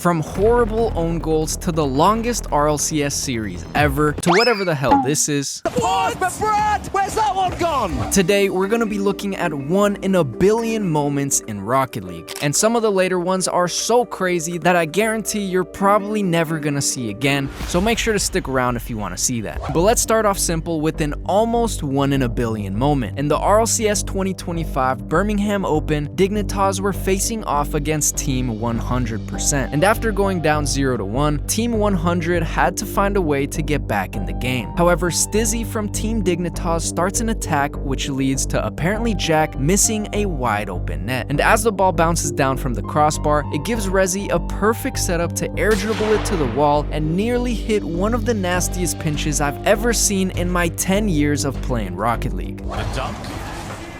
From horrible own goals to the longest RLCS series ever to whatever the hell this is. What? But Brad, where's that one gone? Today, we're gonna be looking at 1 in a billion moments in Rocket League. And some of the later ones are so crazy that I guarantee you're probably never gonna see again. So make sure to stick around if you wanna see that. But let's start off simple with an almost 1 in a billion moment. In the RLCS 2025 Birmingham Open, Dignitas were facing off against Team 100%. And after going down 0-1, Team 100 had to find a way to get back in the game. However, Stizzy from Team Dignitas starts an attack which leads to apparently Jack missing a wide open net. And as the ball bounces down from the crossbar, it gives Rezi a perfect setup to air dribble it to the wall and nearly hit one of the nastiest pinches I've ever seen in my 10 years of playing Rocket League. A dunk.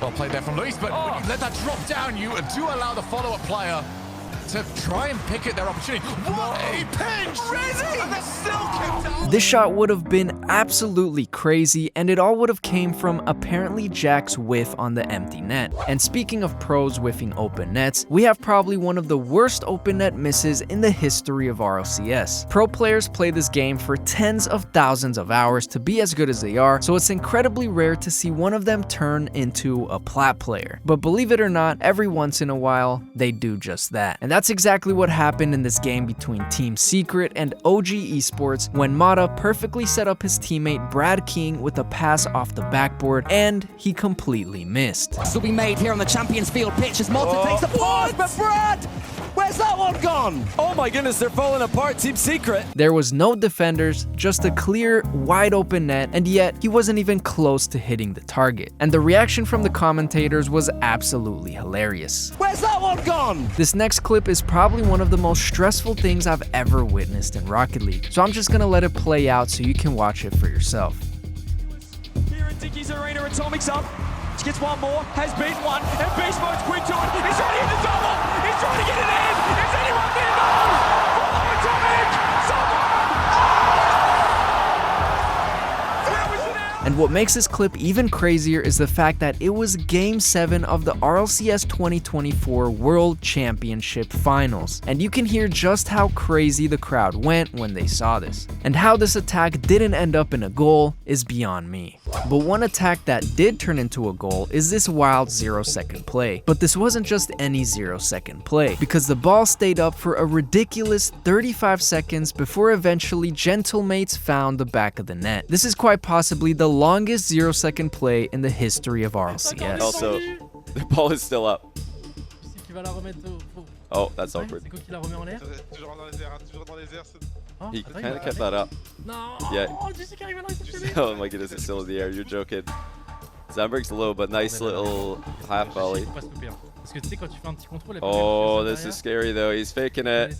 Well played there from Luis, but when you let that drop down, you do allow the follow-up player to try and pick at their opportunity. What a pinch! Rezi! And they're still kicked out! This shot would have been absolutely crazy, and it all would have came from apparently Jack's whiff on the empty net. And speaking of pros whiffing open nets, we have probably one of the worst open net misses in the history of RLCS. Pro players play this game for tens of thousands of hours to be as good as they are, so it's incredibly rare to see one of them turn into a plat player. But believe it or not, every once in a while, they do just that. And that's exactly what happened in this game between Team Secret and OG Esports when Mata perfectly set up his teammate Brad King with a pass off the backboard, and he completely missed. This will be made here on the Champions Field pitch as Malta takes the pass, but Brad, where's that one gone? Oh my goodness, they're falling apart, Team Secret. There was no defenders, just a clear, wide open net, and yet he wasn't even close to hitting the target. And the reaction from the commentators was absolutely hilarious. Where's that one gone? This next clip is probably one of the most stressful things I've ever witnessed in Rocket League, so I'm just gonna let it play out so you can watch it for yourself. Here in Dickie's Arena, Atomic's up. She gets one more, has beaten one, and Beast Mode's quick to it. He's trying to hit the double. He's trying to get it in. Is anyone near those? Follow Atomic. Someone. And what makes this clip even crazier is the fact that it was Game 7 of the RLCS 2024 World Championship Finals. And you can hear just how crazy the crowd went when they saw this. And how this attack didn't end up in a goal is beyond me. But one attack that did turn into a goal is this wild 0-second play. But this wasn't just any 0-second play, because the ball stayed up for a ridiculous 35 seconds before eventually Gentlemates found the back of the net. This is quite possibly the longest 0-second play in the history of RLCS. Also, the ball is still up. Oh, that's awkward. He kind of kept that up. Yeah. Oh my goodness, it's still in the air. You're joking. Zamberg's low, but nice little half volley. Oh, this is scary though. He's faking it.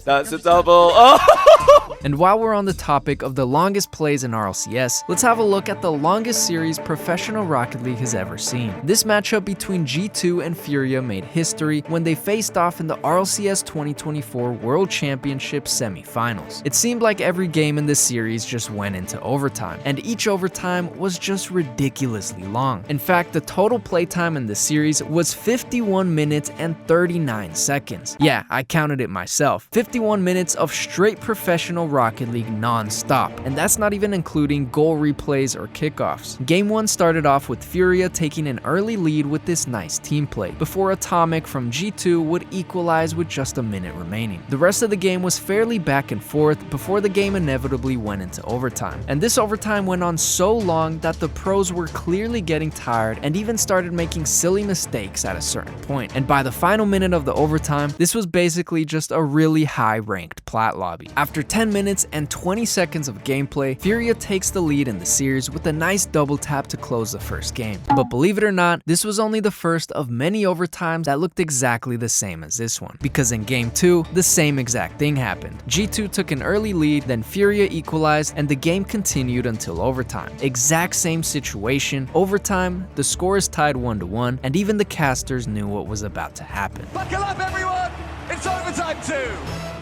That's a double. Oh! And while we're on the topic of the longest plays in RLCS, let's have a look at the longest series professional Rocket League has ever seen. This matchup between G2 and Furia made history when they faced off in the RLCS 2024 World Championship semifinals. It seemed like every game in this series just went into overtime, and each overtime was just ridiculously long. In fact, the total playtime in this series was 51 minutes and 39 seconds. Yeah, I counted it myself. 51 minutes of straight professional Rocket League non-stop, and that's not even including goal replays or kickoffs. Game 1 started off with Furia taking an early lead with this nice team play, before Atomic from G2 would equalize with just a minute remaining. The rest of the game was fairly back and forth before the game inevitably went into overtime. And this overtime went on so long that the pros were clearly getting tired and even started making silly mistakes at a certain point. And by the final minute of the overtime, this was basically just a really high-ranked plat lobby. After 10 minutes and 20 seconds of gameplay, Furia takes the lead in the series with a nice double tap to close the first game. But believe it or not, this was only the first of many overtimes that looked exactly the same as this one. Because in Game 2, the same exact thing happened. G2 took an early lead, then Furia equalized, and the game continued until overtime. Exact same situation. Overtime, the score is tied 1-1, and even the casters knew what was about to happen. Buckle up, everyone! It's overtime too!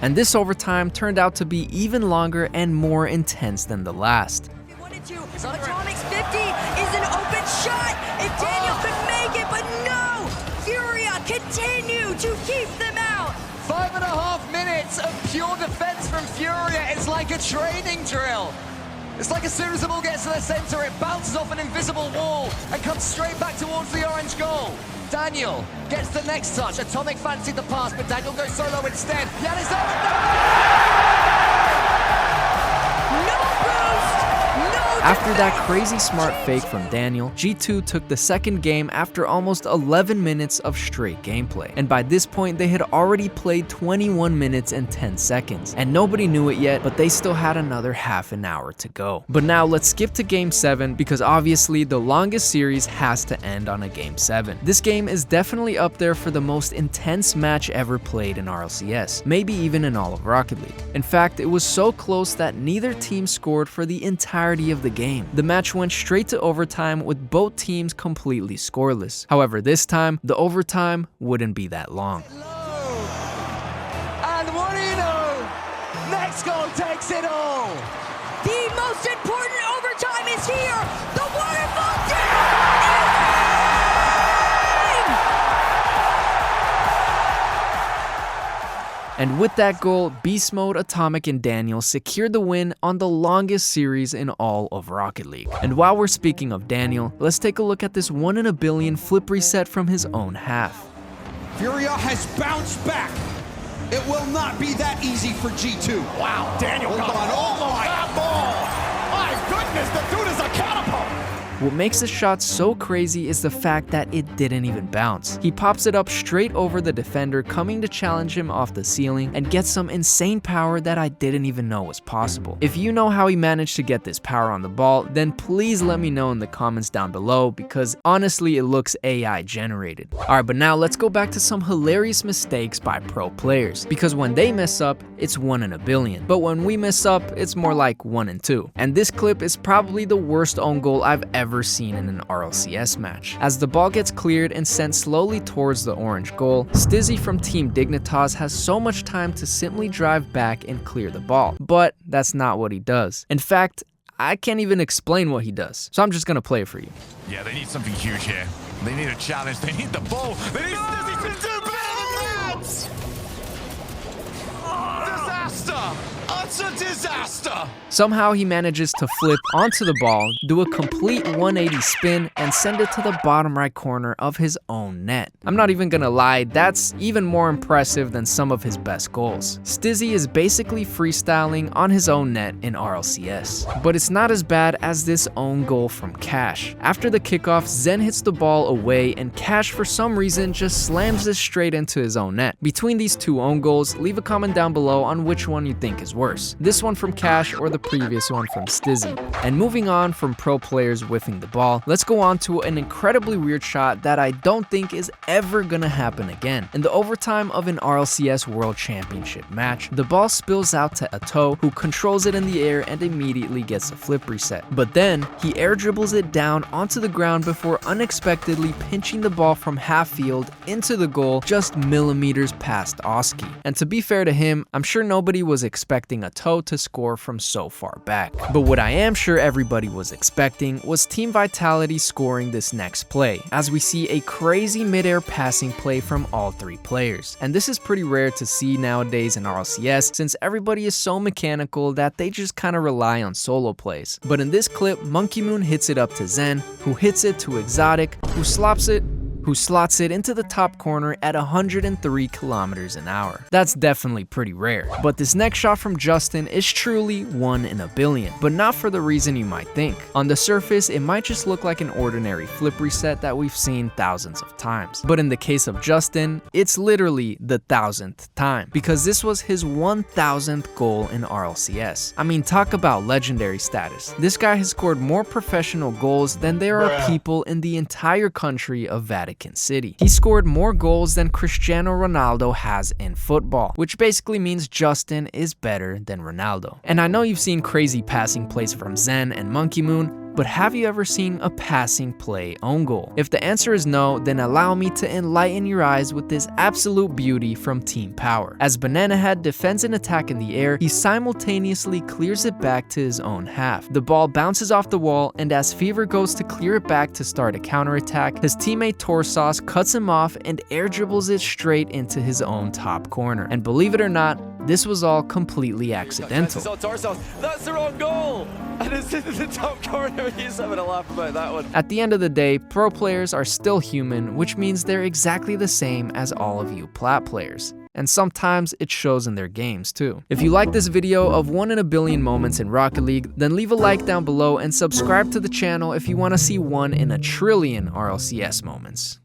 And this overtime turned out to be even longer and more intense than the last. Atomic's 50 is an open shot, and Daniel could make it, but no! Furia continue to keep them out! 5.5 minutes minutes of pure defense from Furia. It's like a training drill. It's like as soon as the ball gets to the center, it bounces off an invisible wall and comes straight back towards the orange goal. Daniel gets the next touch. Atomic fancied the pass, but Daniel goes solo instead. Yanis After that crazy smart fake from Daniel, G2 took the second game after almost 11 minutes of straight gameplay. And by this point, they had already played 21 minutes and 10 seconds. And nobody knew it yet, but they still had another half an hour to go. But now let's skip to game 7 because obviously the longest series has to end on a game 7. This game is definitely up there for the most intense match ever played in RLCS, maybe even in all of Rocket League. In fact, it was so close that neither team scored for the entirety of the game. The match went straight to overtime with both teams completely scoreless. However, this time, the overtime wouldn't be that long. And what do you know? Next goal takes it all. The most important overtime is here. The waterfall down. And with that goal, Beast Mode, Atomic, and Daniel secured the win on the longest series in all of Rocket League. And while we're speaking of Daniel, let's take a look at this 1 in a billion flip reset from his own half. Furia has bounced back. It will not be that easy for G2. Wow, Daniel got that ball. My goodness, the dude is a catapult. What makes this shot so crazy is the fact that it didn't even bounce. He pops it up straight over the defender coming to challenge him off the ceiling and gets some insane power that I didn't even know was possible. If you know how he managed to get this power on the ball, then please let me know in the comments down below because honestly it looks AI generated. Alright, but now let's go back to some hilarious mistakes by pro players because when they mess up, it's 1 in a billion. But when we mess up, it's more like 1 in 2. And this clip is probably the worst own goal I've ever seen in an RLCS match. As the ball gets cleared and sent slowly towards the orange goal, Stizzy from Team Dignitas has so much time to simply drive back and clear the ball. But that's not what he does. In fact, I can't even explain what he does, so I'm just gonna play it for you. Yeah, they need something huge here. They need a challenge. They need the ball. They need Stizzy to do better than that! Disaster! Utter disaster! Somehow he manages to flip onto the ball, do a complete 180 spin, and send it to the bottom right corner of his own net. I'm not even gonna lie, that's even more impressive than some of his best goals. Stizzy is basically freestyling on his own net in RLCS. But it's not as bad as this own goal from Cash. After the kickoff, Zen hits the ball away and Cash for some reason just slams this straight into his own net. Between these two own goals, leave a comment down below on which one you think is worse. This one from Cash or the previous one from Stizzy. And moving on from pro players whiffing the ball, let's go on to an incredibly weird shot that I don't think is ever gonna happen again. In the overtime of an RLCS World Championship match, the ball spills out to Ato, who controls it in the air and immediately gets a flip reset. But then, he air dribbles it down onto the ground before unexpectedly pinching the ball from half field into the goal just millimeters past Oski. And to be fair to him, I'm sure nobody was expecting Ato to score from so far back. But what I am sure everybody was expecting was Team Vitality scoring this next play, as we see a crazy mid-air passing play from all three players. And this is pretty rare to see nowadays in RLCS since everybody is so mechanical that they just kind of rely on solo plays. But in this clip, Monkey Moon hits it up to Zen, who hits it to Exotic, who slots it into the top corner at 103 kilometers an hour. That's definitely pretty rare. But this next shot from Justin is truly 1 in a billion, but not for the reason you might think. On the surface, it might just look like an ordinary flip reset that we've seen thousands of times. But in the case of Justin, it's literally the 1000th time, because this was his 1000th goal in RLCS. I mean, talk about legendary status. This guy has scored more professional goals than there are people in the entire country of Vatican City. He scored more goals than Cristiano Ronaldo has in football, which basically means Justin is better than Ronaldo. And I know you've seen crazy passing plays from Zen and Monkey Moon, but have you ever seen a passing play own goal? If the answer is no, then allow me to enlighten your eyes with this absolute beauty from Team Power. As Banana Head defends an attack in the air, he simultaneously clears it back to his own half. The ball bounces off the wall, and as Fever goes to clear it back to start a counterattack, his teammate Torsauce cuts him off and air dribbles it straight into his own top corner. And believe it or not, This was all completely accidental. That's the wrong goal! And it's in the top corner. He's having a laugh about that one. At the end of the day, pro players are still human, which means they're exactly the same as all of you plat players. And sometimes it shows in their games too. If you like this video of 1 in a billion moments in Rocket League, then leave a like down below and subscribe to the channel if you want to see 1 in a trillion RLCS moments.